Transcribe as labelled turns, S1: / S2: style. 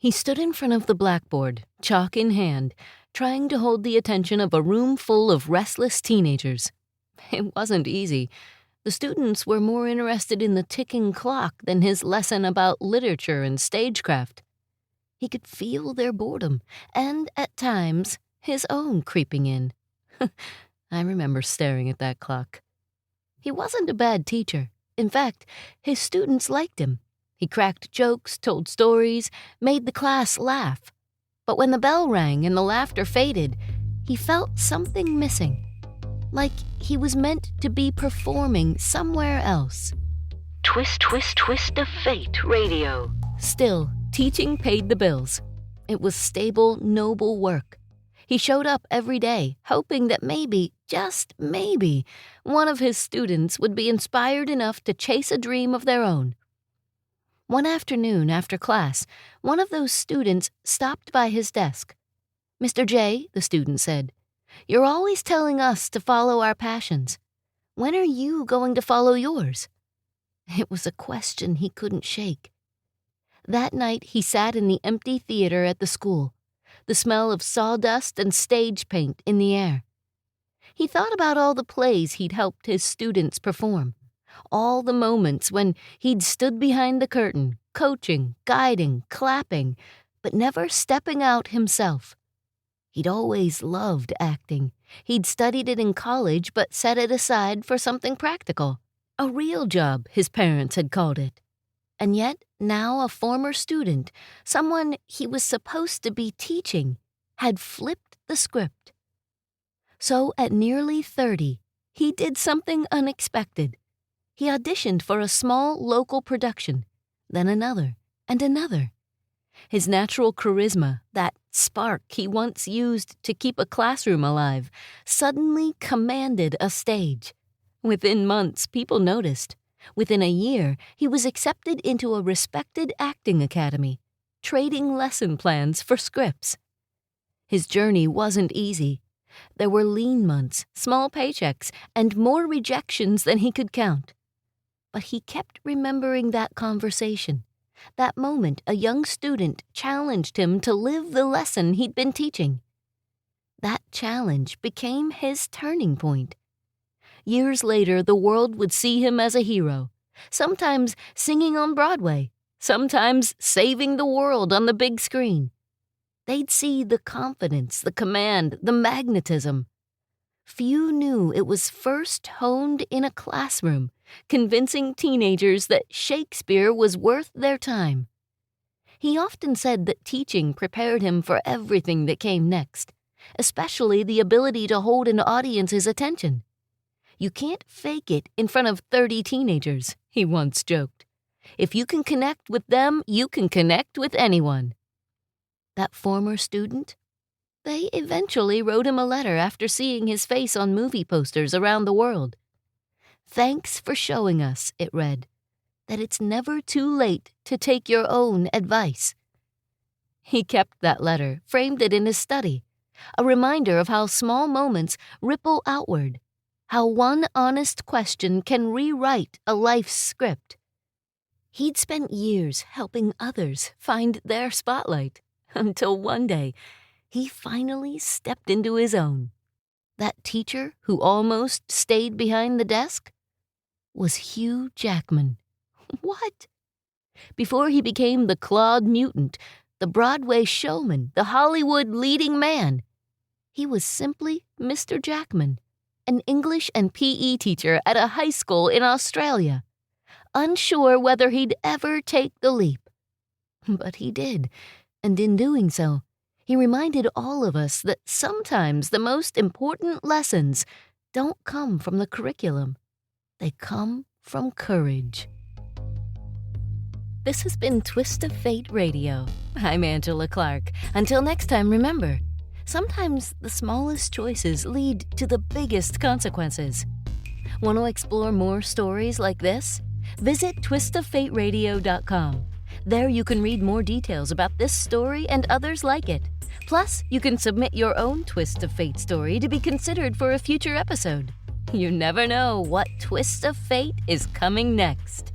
S1: He stood in front of the blackboard, chalk in hand, trying to hold the attention of a room full of restless teenagers. It wasn't easy. The students were more interested in the ticking clock than his lesson about literature and stagecraft. He could feel their boredom, and, at times, his own creeping in. I remember staring at that clock. He wasn't a bad teacher. In fact, his students liked him. He cracked jokes, told stories, made the class laugh. But when the bell rang and the laughter faded, he felt something missing. Like he was meant to be performing somewhere else.
S2: Twist of Fate Radio.
S1: Still, teaching paid the bills. It was stable, noble work. He showed up every day, hoping that maybe, just maybe, one of his students would be inspired enough to chase a dream of their own. One afternoon after class, one of those students stopped by his desk. "Mr. J," the student said, "you're always telling us to follow our passions. When are you going to follow yours?" It was a question he couldn't shake. That night he sat in the empty theater at the school, the smell of sawdust and stage paint in the air. He thought about all the plays he'd helped his students perform. All the moments when he'd stood behind the curtain, coaching, guiding, clapping, but never stepping out himself. He'd always loved acting. He'd studied it in college but set it aside for something practical. A real job, his parents had called it. And yet, now a former student, someone he was supposed to be teaching, had flipped the script. So at nearly 30, he did something unexpected. He auditioned for a small local production, then another and another. His natural charisma, that spark he once used to keep a classroom alive, suddenly commanded a stage. Within months, people noticed. Within a year, he was accepted into a respected acting academy, trading lesson plans for scripts. His journey wasn't easy. There were lean months, small paychecks, and more rejections than he could count. But he kept remembering that conversation, that moment a young student challenged him to live the lesson he'd been teaching. That challenge became his turning point. Years later, the world would see him as a hero, sometimes singing on Broadway, sometimes saving the world on the big screen. They'd see the confidence, the command, the magnetism. Few knew it was first honed in a classroom, convincing teenagers that Shakespeare was worth their time. He often said that teaching prepared him for everything that came next, especially the ability to hold an audience's attention. "You can't fake it in front of 30 teenagers," he once joked. "If you can connect with them, you can connect with anyone." That former student? They eventually wrote him a letter after seeing his face on movie posters around the world. "Thanks for showing us," it read, "that it's never too late to take your own advice." He kept that letter, framed it in his study, a reminder of how small moments ripple outward, how one honest question can rewrite a life's script. He'd spent years helping others find their spotlight, until one day, he finally stepped into his own. That teacher who almost stayed behind the desk was Hugh Jackman. What? Before he became the Claude mutant, the Broadway showman, the Hollywood leading man, he was simply Mr. Jackman, an English and PE teacher at a high school in Australia, unsure whether he'd ever take the leap. But he did, and in doing so, he reminded all of us that sometimes the most important lessons don't come from the curriculum. They come from courage. This has been Twist of Fate Radio. I'm Angela Clark. Until next time, remember, sometimes the smallest choices lead to the biggest consequences. Want to explore more stories like this? Visit twistoffateradio.com. There you can read more details about this story and others like it. Plus, you can submit your own Twist of Fate story to be considered for a future episode. You never know what twist of fate is coming next.